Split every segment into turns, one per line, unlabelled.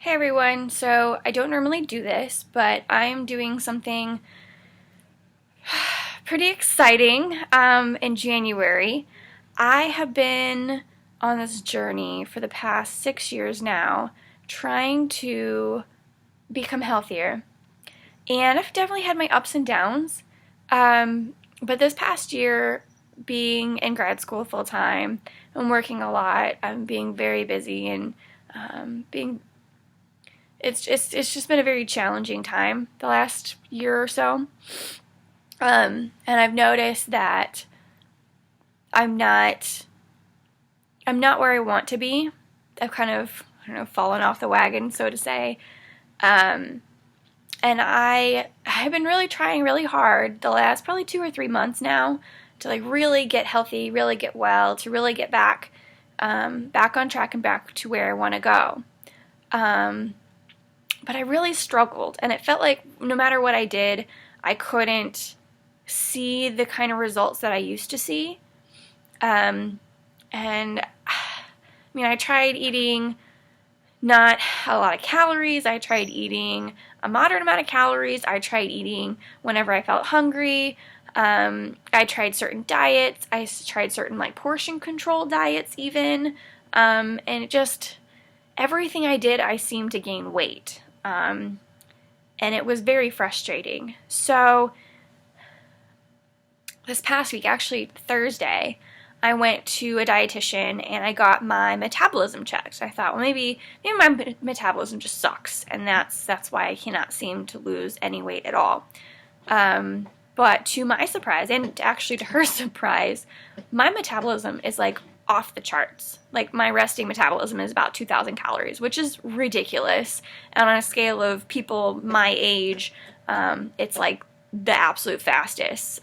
Hey everyone, so I don't normally do this, but I am doing something pretty exciting in January. I have been on this journey for the past 6 years now, trying to become healthier. And I've definitely had my ups and downs, but this past year, being in grad school full time, I'm working a lot, I'm being very busy and being it's just been a very challenging time the last year or so. And I've noticed that I'm not where I want to be. I've kind of, I don't know, fallen off the wagon, so to say. And I've been really trying really hard the last probably 2 or 3 months now to like really get healthy, really get well, to really get back on track and back to where I want to go. But I really struggled, and it felt like no matter what I did, I couldn't see the kind of results that I used to see. And I mean, I tried eating not a lot of calories. I tried eating a moderate amount of calories. I tried eating whenever I felt hungry. I tried certain diets. I tried certain like portion control diets even. And it just, everything I did, I seemed to gain weight. And it was very frustrating. So this past week, actually Thursday, I went to a dietitian and I got my metabolism checked. I thought, well, maybe my metabolism just sucks, and that's why I cannot seem to lose any weight at all. But to my surprise, and actually to her surprise, my metabolism is like off the charts. Like my resting metabolism is about 2,000 calories, which is ridiculous. And on a scale of people my age, it's like the absolute fastest.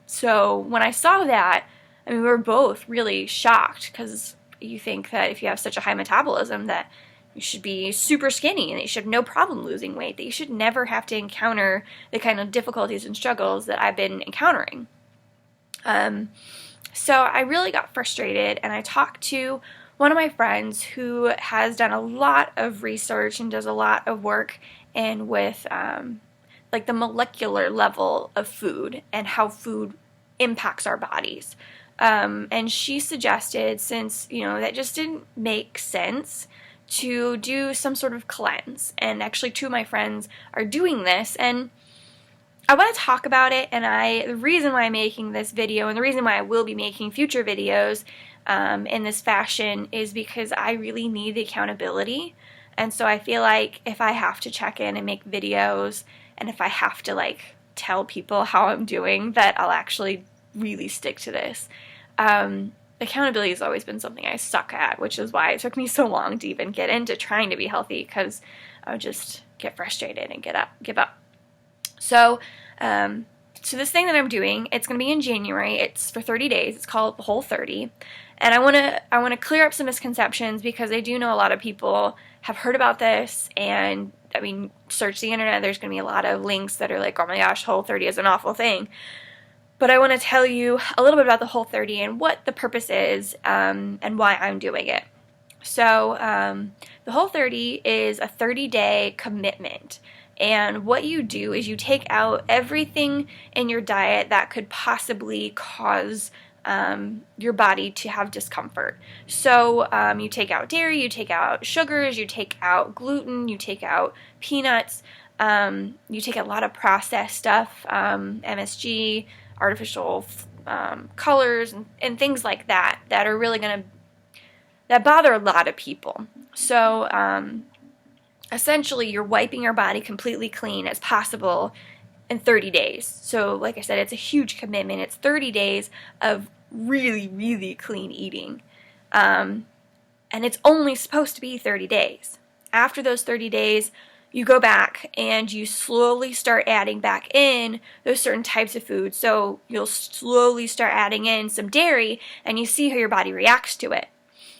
So when I saw that, I mean, we were both really shocked, because you think that if you have such a high metabolism that you should be super skinny and that you should have no problem losing weight, that you should never have to encounter the kind of difficulties and struggles that I've been encountering. So I really got frustrated, and I talked to one of my friends who has done a lot of research and does a lot of work in with like the molecular level of food and how food impacts our bodies. And she suggested, since, that just didn't make sense, to do some sort of cleanse. And actually 2 of my friends are doing this, and I want to talk about it. And the reason why I'm making this video, and the reason why I will be making future videos in this fashion, is because I really need the accountability. And so I feel like if I have to check in and make videos, and if I have to like tell people how I'm doing, that I'll actually really stick to this. Accountability has always been something I suck at, which is why it took me so long to even get into trying to be healthy, because I would just get frustrated and give up. So this thing that I'm doing, it's going to be in January. It's for 30 days. It's called the Whole 30. And I want to clear up some misconceptions, because I do know a lot of people have heard about this, and I mean, search the internet, there's going to be a lot of links that are like, oh my gosh, Whole 30 is an awful thing. But I want to tell you a little bit about the Whole 30 and what the purpose is, and why I'm doing it. So the Whole 30 is a 30-day commitment. And what you do is you take out everything in your diet that could possibly cause your body to have discomfort. So you take out dairy, you take out sugars, you take out gluten, you take out peanuts, you take a lot of processed stuff, MSG, artificial colors, and things like that are really that bother a lot of people. So essentially, you're wiping your body completely clean as possible in 30 days. So like I said, it's a huge commitment. It's 30 days of really, really clean eating. And it's only supposed to be 30 days. After those 30 days, you go back and you slowly start adding back in those certain types of food. So you'll slowly start adding in some dairy, and you see how your body reacts to it.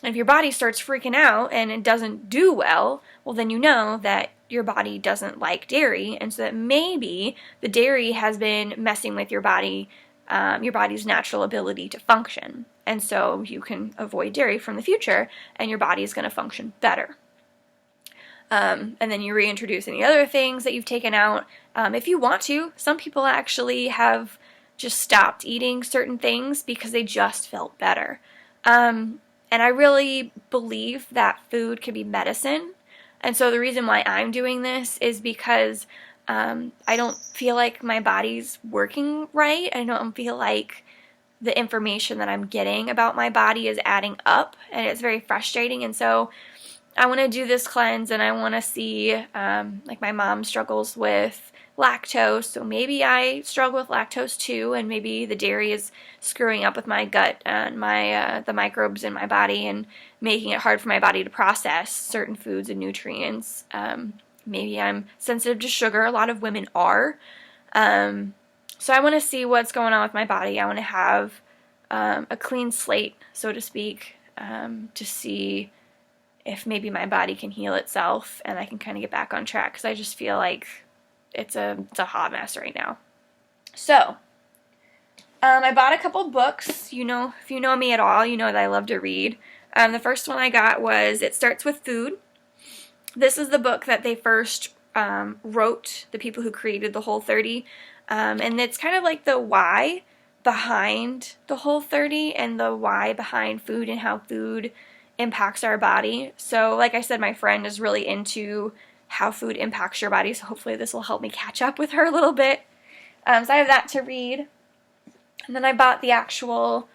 And if your body starts freaking out and it doesn't do well, then you know that your body doesn't like dairy, and so that maybe the dairy has been messing with your body's natural ability to function. And so you can avoid dairy from the future, and your body is going to function better. and then you reintroduce any other things that you've taken out. If you want to, some people actually have just stopped eating certain things because they just felt better. And I really believe that food can be medicine. And so the reason why I'm doing this is because I don't feel like my body's working right. I don't feel like the information that I'm getting about my body is adding up, and it's very frustrating. And so I want to do this cleanse, and I want to see, like my mom struggles with lactose, so maybe I struggle with lactose too, and maybe the dairy is screwing up with my gut and my the microbes in my body and making it hard for my body to process certain foods and nutrients. Maybe I'm sensitive to sugar. A lot of women are. So I want to see what's going on with my body. I want to have a clean slate, so to speak, to see if maybe my body can heal itself and I can kind of get back on track, because I just feel like it's a hot mess right now. So I bought a couple books. You know, if you know me at all, you know that I love to read. The first one I got was It Starts With Food. This is the book that they first wrote, the people who created the Whole30. And it's kind of like the why behind the Whole30 and the why behind food and how food impacts our body. So like I said, my friend is really into how food impacts your body, so hopefully this will help me catch up with her a little bit. So I have that to read. And then I bought the actual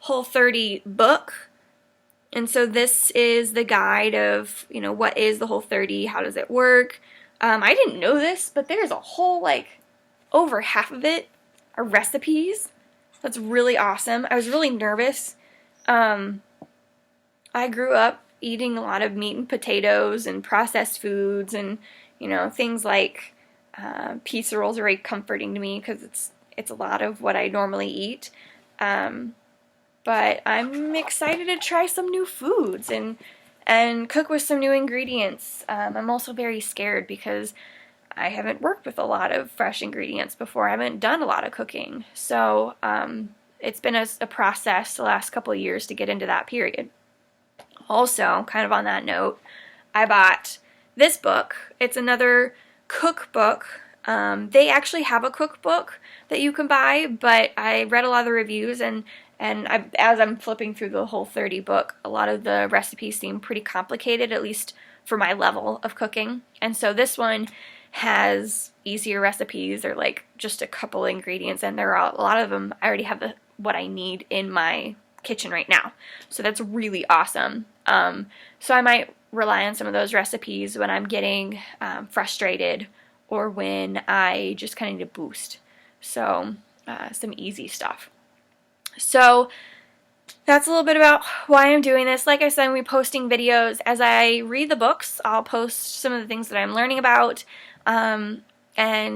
Whole30 book. And so this is the guide of, you know, what is the Whole30, how does it work. I didn't know this, but there's a whole, like, over half of it are recipes. That's really awesome. I was really nervous. I grew up eating a lot of meat and potatoes and processed foods, and, you know, things like pizza rolls are very comforting to me because it's a lot of what I normally eat. But I'm excited to try some new foods and cook with some new ingredients. I'm also very scared because I haven't worked with a lot of fresh ingredients before. I haven't done a lot of cooking. So it's been a process the last couple of years to get into that period. Also, kind of on that note, I bought this book. It's another cookbook. They actually have a cookbook that you can buy, but I read a lot of the reviews, and as I'm flipping through the Whole30 book, a lot of the recipes seem pretty complicated, at least for my level of cooking. And so this one has easier recipes. They're like just a couple ingredients, and there are a lot of them. I already have what I need in my kitchen right now, so that's really awesome. So I might rely on some of those recipes when I'm getting frustrated or when I just kind of need a boost. So some easy stuff. So that's a little bit about why I'm doing this. Like I said, I'm going to be posting videos as I read the books. I'll post some of the things that I'm learning about, and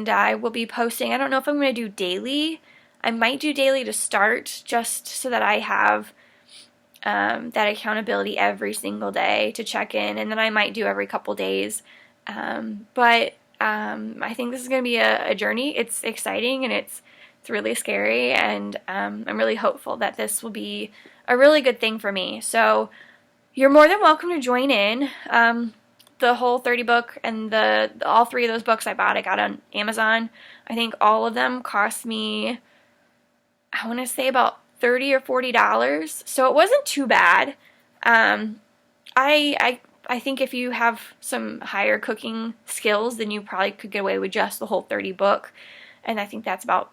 I will be posting. I don't know if I'm going to do daily. I might do daily to start, just so that I have that accountability every single day to check in, and then I might do every couple days. But I think this is going to be a journey. It's exciting, and it's really scary, and I'm really hopeful that this will be a really good thing for me. So you're more than welcome to join in. The Whole30 book and all three of those books I got on Amazon. I think all of them cost me, I want to say, about $30 or $40. So it wasn't too bad. I think if you have some higher cooking skills, then you probably could get away with just the Whole30 book. And I think that's about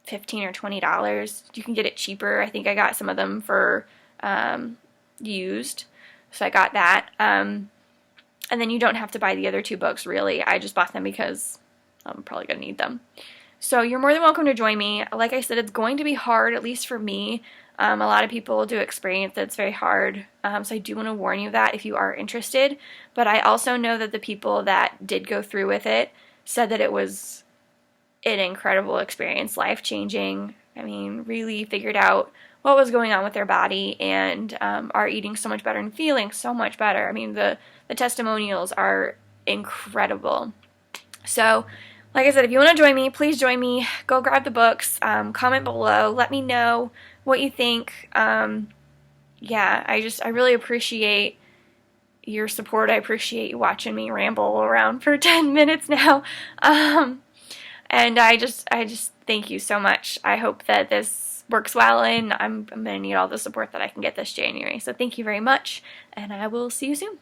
$15 or $20. You can get it cheaper. I think I got some of them for used. So I got that. And then you don't have to buy the other two books, really. I just bought them because I'm probably going to need them. So you're more than welcome to join me. Like I said, it's going to be hard, at least for me. A lot of people do experience that it's very hard. So I do want to warn you of that if you are interested. But I also know that the people that did go through with it said that it was an incredible experience, life-changing. I mean, really figured out what was going on with their body and are eating so much better and feeling so much better. I mean, the testimonials are incredible. So, like I said, if you want to join me, please join me. Go grab the books. Comment below. Let me know what you think. Yeah, I really appreciate your support. I appreciate you watching me ramble around for 10 minutes now. And I just thank you so much. I hope that this works well, and I'm going to need all the support that I can get this January. So thank you very much, and I will see you soon.